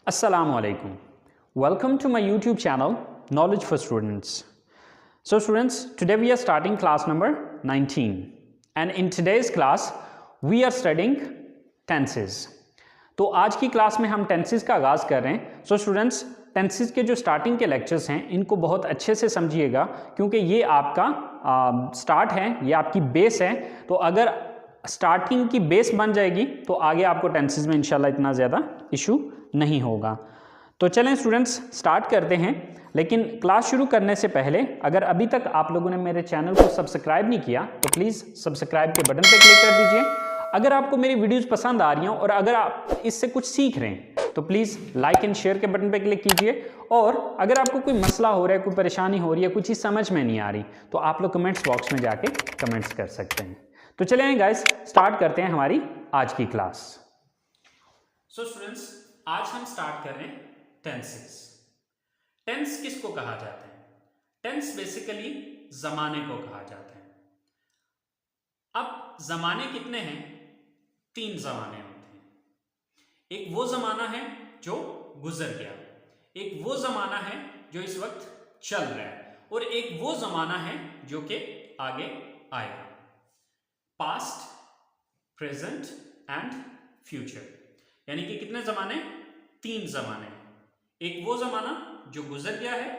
Assalamu alaikum. Welcome to my YouTube channel, Knowledge for Students. So students, today we are starting class number 19 and in today's class we are studying tenses. तो आज की class में हम tenses का आगाज़ कर रहे हैं. सो स्टूडेंट्स, टेंसेस के जो स्टार्टिंग के लेक्चर्स हैं इनको बहुत अच्छे से समझिएगा क्योंकि ये आपका स्टार्ट है, ये आपकी बेस है. तो अगर स्टार्टिंग की बेस बन जाएगी तो आगे आपको टेंसेस में इंशाल्लाह इतना ज़्यादा इशू नहीं होगा. तो चलें स्टूडेंट्स, स्टार्ट करते हैं. लेकिन क्लास शुरू करने से पहले अगर अभी तक आप लोगों ने मेरे चैनल को सब्सक्राइब नहीं किया तो प्लीज़ सब्सक्राइब के बटन पर क्लिक कर दीजिए. अगर आपको मेरी वीडियोस पसंद आ रही हैं और अगर आप इससे कुछ सीख रहे हैं तो प्लीज़ लाइक एंड शेयर के बटन पर क्लिक कीजिए. और अगर आपको कोई मसला हो रहा है, कोई परेशानी हो रही है, कुछ चीज़ समझ में नहीं आ रही तो आप लोग कमेंट्स बॉक्स में जाके कमेंट्स कर सकते हैं. तो चलें गाइस, स्टार्ट करते हैं हमारी आज की क्लास. सो स्टूडेंट्स, आज हम स्टार्ट कर रहे हैं टेंसेस. टेंस किसको कहा जाता है? टेंस बेसिकली जमाने को कहा जाता है. अब जमाने कितने हैं? 3 जमाने होते हैं. एक वो जमाना है जो गुजर गया, एक वो जमाना है जो इस वक्त चल रहा है और एक वो जमाना है जो कि आगे आएगा. Past, present and future. यानी कि कितने जमाने? 3 जमाने. एक वो जमाना जो गुजर गया है,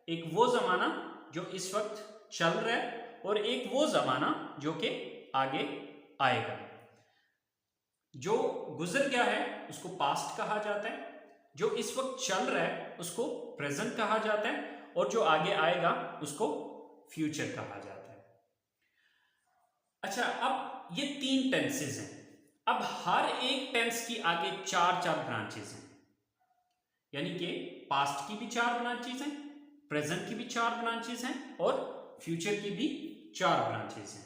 एक वो जमाना जो इस वक्त चल रहा है और एक वो जमाना जो कि आगे आएगा. जो गुजर गया है उसको पास्ट कहा जाता है, जो इस वक्त चल रहा है उसको प्रेजेंट कहा जाता है और जो आगे आएगा उसको फ्यूचर कहा जाता है. अच्छा, अब ये 3 टेंसेस हैं. अब हर एक टेंस की आगे 4 ब्रांचेस हैं. यानी कि पास्ट की भी 4 ब्रांचेस हैं, प्रेजेंट की भी 4 ब्रांचेस हैं और फ्यूचर की भी 4 ब्रांचेस हैं.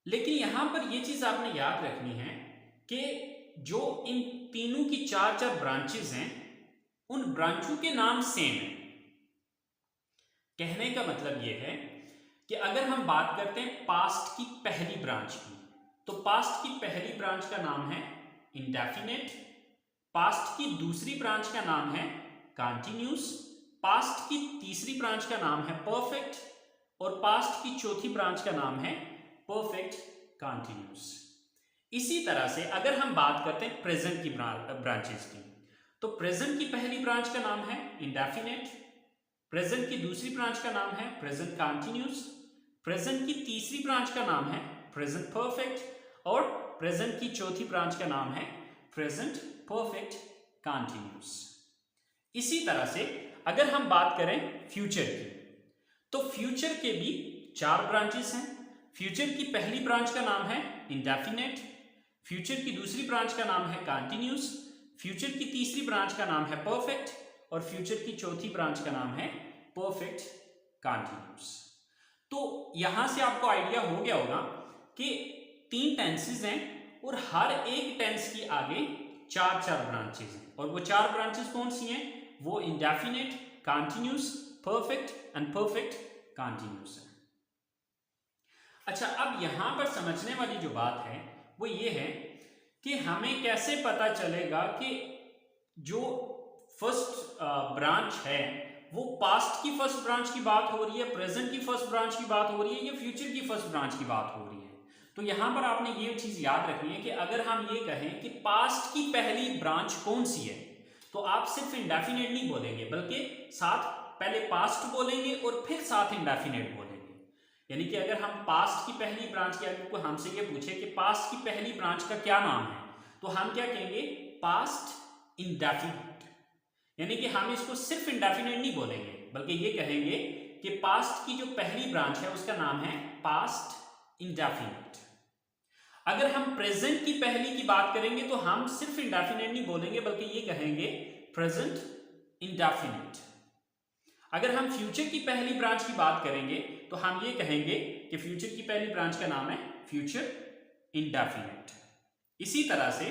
लेकिन यहां पर यह चीज आपने याद रखनी है कि जो इन तीनों की 4 ब्रांचेस हैं उन ब्रांचों के नाम सेम है. कहने का मतलब यह है कि अगर हम बात करते हैं पास्ट की पहली ब्रांच की, तो पास्ट की पहली ब्रांच का नाम है इंडेफिनिट. पास्ट की दूसरी ब्रांच का नाम है कंटिन्यूस. पास्ट की तीसरी ब्रांच का नाम है परफेक्ट और पास्ट की चौथी ब्रांच का नाम है परफेक्ट कंटिन्यूस. इसी तरह से अगर हम बात करते हैं प्रेजेंट की ब्रांचेस की, तो प्रेजेंट की पहली ब्रांच का नाम है इंडेफिनिट, प्रेजेंट की दूसरी ब्रांच का नाम है प्रेजेंट कंटिन्यूस, प्रेजेंट की तीसरी ब्रांच का नाम है प्रेजेंट परफेक्ट और प्रेजेंट की चौथी ब्रांच का नाम है प्रेजेंट परफेक्ट कंटिन्यूस. इसी तरह से अगर हम बात करें फ्यूचर की, तो फ्यूचर के भी 4 ब्रांचेस हैं. फ्यूचर की पहली ब्रांच का नाम है इंडेफिनिट, फ्यूचर की दूसरी ब्रांच का नाम है कंटिन्यूस, फ्यूचर की तीसरी ब्रांच का नाम है परफेक्ट और फ्यूचर की चौथी ब्रांच का नाम है परफेक्ट कंटिन्यूस. तो यहां से आपको आइडिया हो गया होगा कि 3 टेंसेस हैं और हर एक टेंस की आगे 4 ब्रांचेस हैं. और वो 4 ब्रांचेस कौन सी हैं? वो indefinite, continuous, perfect and perfect continuous है. अच्छा, अब यहां पर समझने वाली जो बात है वो ये है कि हमें कैसे पता चलेगा कि जो फर्स्ट ब्रांच है वो पास्ट की फर्स्ट ब्रांच की बात हो रही है, प्रेजेंट की फर्स्ट ब्रांच की बात हो रही है या फ्यूचर की फर्स्ट ब्रांच की बात हो रही है. तो यहां पर आपने ये चीज याद रखनी है कि अगर हम ये कहें कि पास्ट की पहली ब्रांच कौन सी है तो आप सिर्फ इंडेफिनिट नहीं बोलेंगे बल्कि साथ पहले पास्ट बोलेंगे और फिर साथ इंडेफिनिट बोलेंगे. यानी कि अगर हम पास्ट की पहली ब्रांच के अगर कोई हमसे ये पूछे कि पास्ट की पहली ब्रांच का क्या नाम है तो हम क्या कहेंगे? Past indefinite. यानी कि हम इसको सिर्फ इंडेफिनिट नहीं बोलेंगे बल्कि ये कहेंगे कि पास्ट की जो पहली ब्रांच है उसका नाम है पास्ट इंडेफिनिट. अगर हम प्रेजेंट की पहली की बात करेंगे तो हम सिर्फ इंडेफिनिट नहीं बोलेंगे बल्कि ये कहेंगे प्रेजेंट इंडेफिनिट. अगर हम फ्यूचर की पहली ब्रांच की बात करेंगे तो हम ये कहेंगे कि फ्यूचर की पहली ब्रांच का नाम है फ्यूचर इंडेफिनिट. इसी तरह से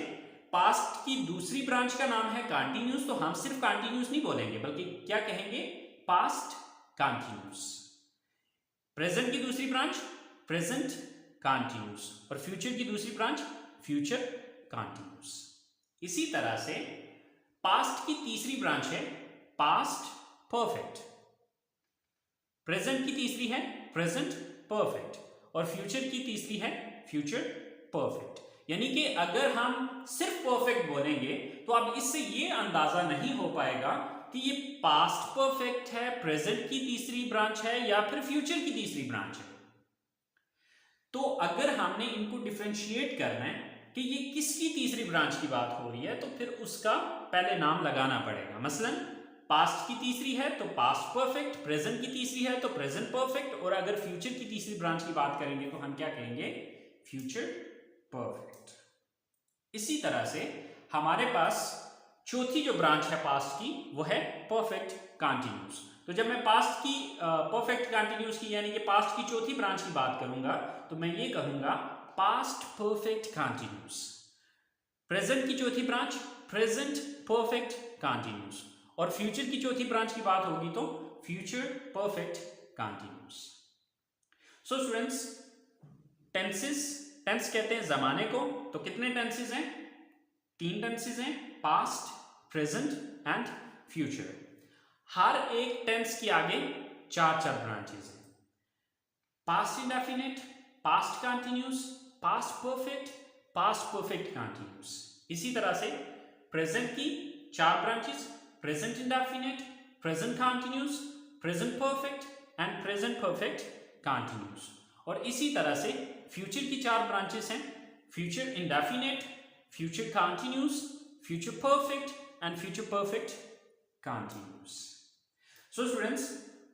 पास्ट की दूसरी ब्रांच का नाम है कंटिन्यूस, तो हम सिर्फ कंटिन्यूस नहीं बोलेंगे बल्कि क्या कहेंगे? Past continuous. प्रेजेंट की दूसरी ब्रांच प्रेजेंट कंटिन्यूस और फ्यूचर की दूसरी ब्रांच फ्यूचर कंटिन्यूस. इसी तरह से पास्ट की तीसरी ब्रांच है पास्ट परफेक्ट, प्रेजेंट की तीसरी है प्रेजेंट परफेक्ट और फ्यूचर की तीसरी है फ्यूचर परफेक्ट। यानी कि अगर हम सिर्फ परफेक्ट बोलेंगे तो अब इससे ये अंदाजा नहीं हो पाएगा कि ये पास्ट परफेक्ट है, प्रेजेंट की तीसरी ब्रांच है या फिर फ्यूचर की तीसरी ब्रांच है। तो अगर हमने इनको डिफरेंशिएट करना है कि ये किसकी तीसरी ब्रांच की बात हो रही है तो फिर उसका पहले नाम लगाना पड़ेगा। मसलन पास्ट की तीसरी है तो पास्ट परफेक्ट, प्रेजेंट की तीसरी है तो प्रेजेंट परफेक्ट, और अगर फ्यूचर की तीसरी ब्रांच की बात करेंगे तो हम क्या कहेंगे, फ्यूचर परफेक्ट। इसी तरह से हमारे पास चौथी जो ब्रांच है पास्ट की वो है परफेक्ट कंटीन्यूअस। तो जब मैं पास्ट की परफेक्ट कंटीन्यूअस की यानी कि पास्ट की चौथी ब्रांच की बात करूंगा तो मैं ये कहूंगा पास्ट परफेक्ट कंटीन्यूअस। प्रेजेंट की चौथी ब्रांच प्रेजेंट परफेक्ट कंटीन्यूअस और फ्यूचर की चौथी ब्रांच की बात होगी तो future perfect continuous. So students, tenses, tense कहते हैं जमाने को, तो कितने टेंसेस हैं, 3 टेंसेस हैं, पास्ट, प्रेजेंट एंड फ्यूचर। हर एक टेंस के आगे 4 ब्रांचेस हैं, past indefinite, past continuous, past perfect continuous. इसी तरह से प्रेजेंट की 4 branches, present indefinite, present continuous, present perfect and present perfect continuous. और इसी तरह से फ्यूचर की 4 ब्रांचेस हैं, future indefinite, future continuous, future perfect and future perfect continuous. So students,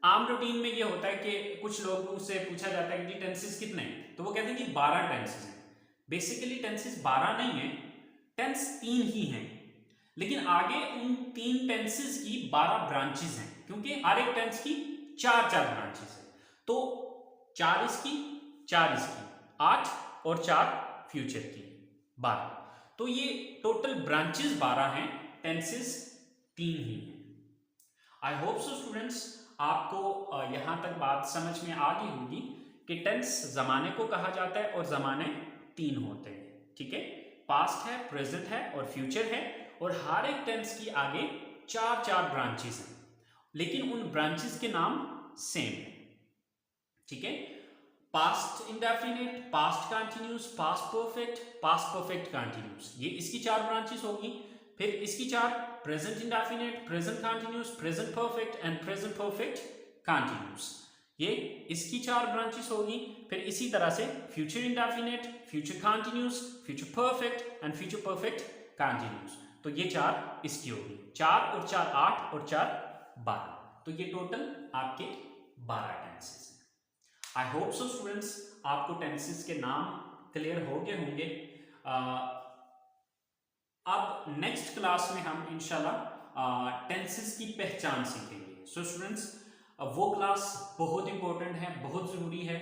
आम रूटीन में ये होता है कि कुछ लोगों से पूछा जाता है कि टेंसेस कितने हैं, तो वो कहते हैं कि 12 टेंसेस हैं। बेसिकली टेंसेस 12 नहीं है, टेंस 3 ही हैं, लेकिन आगे उन 3 टेंसेस की 12 ब्रांचेस हैं, क्योंकि हर एक टेंस की 4 ब्रांचेस हैं। तो 4 इसकी, 4 इसकी, 8 और 4 फ्यूचर की, 12। तो ये टोटल ब्रांचेस 12 हैं, टेंसेस 3 ही हैं। आई होप सो स्टूडेंट्स, आपको यहां तक बात समझ में आ गई होगी कि टेंस जमाने को कहा जाता है और जमाने 3 होते हैं। ठीक है, पास्ट है, प्रेजेंट है और फ्यूचर है, और हर एक टेंस की आगे 4 ब्रांचेस हैं, लेकिन उन ब्रांचेस के नाम सेम है। ठीक है, past indefinite, past continuous, past perfect continuous, ये इसकी 4 ब्रांचेस होगी। फिर इसकी 4, present indefinite, present continuous, present perfect and present perfect continuous, ये इसकी 4 ब्रांचेस होगी। फिर इसी तरह से future indefinite, future continuous, future perfect and future perfect continuous, तो ये 4 इसकी होगी। 4 और 4 8 और 4 12, तो ये टोटल आपके 12 टेंसेस हैं। आई होप सो स्टूडेंट्स, आपको टेंसेस के नाम क्लियर हो गए होंगे। अब नेक्स्ट क्लास में हम इंशाल्लाह टेंसेस की पहचान सीखेंगे। सो स्टूडेंट्स, वो क्लास बहुत इंपॉर्टेंट है, बहुत ज़रूरी है।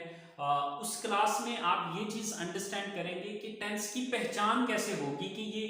उस क्लास में आप ये चीज़ अंडरस्टैंड करेंगे कि टेंस की पहचान कैसे होगी कि ये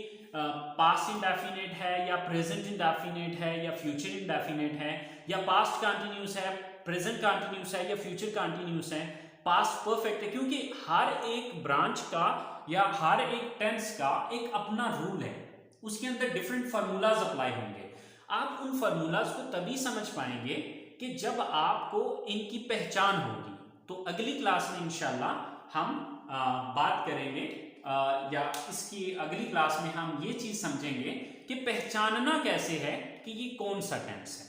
पास्ट इंडेफिनिट है या प्रेजेंट इंडेफिनिट है या फ्यूचर इंडेफिनिट है या पास्ट कंटीन्यूअस है, प्रेजेंट कंटीन्यूअस है या फ्यूचर कंटीन्यूअस है, पास्ट परफेक्ट है, क्योंकि हर एक ब्रांच का या हर एक टेंस का एक अपना रूल है, उसके अंदर डिफरेंट फार्मूलाज अप्लाई होंगे। आप उन फार्मूलाज को तभी समझ पाएंगे कि जब आपको इनकी पहचान होगी। तो अगली क्लास में इंशाल्लाह हम बात करेंगे या इसकी अगली क्लास में हम ये चीज समझेंगे कि पहचानना कैसे है कि ये कौन सा टेंस है।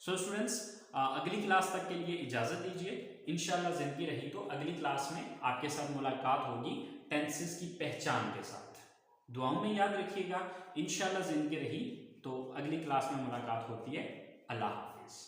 सो स्टूडेंट्स, अगली क्लास तक के लिए इजाजत दीजिए। इंशाल्लाह जिंदगी रही तो अगली क्लास में आपके साथ मुलाकात होगी टेंसेस की पहचान के साथ। दुआओं में याद रखिएगा। इंशाल्लाह जिंदगी रही तो अगली क्लास में मुलाकात होती है। अल्लाह हाफिज।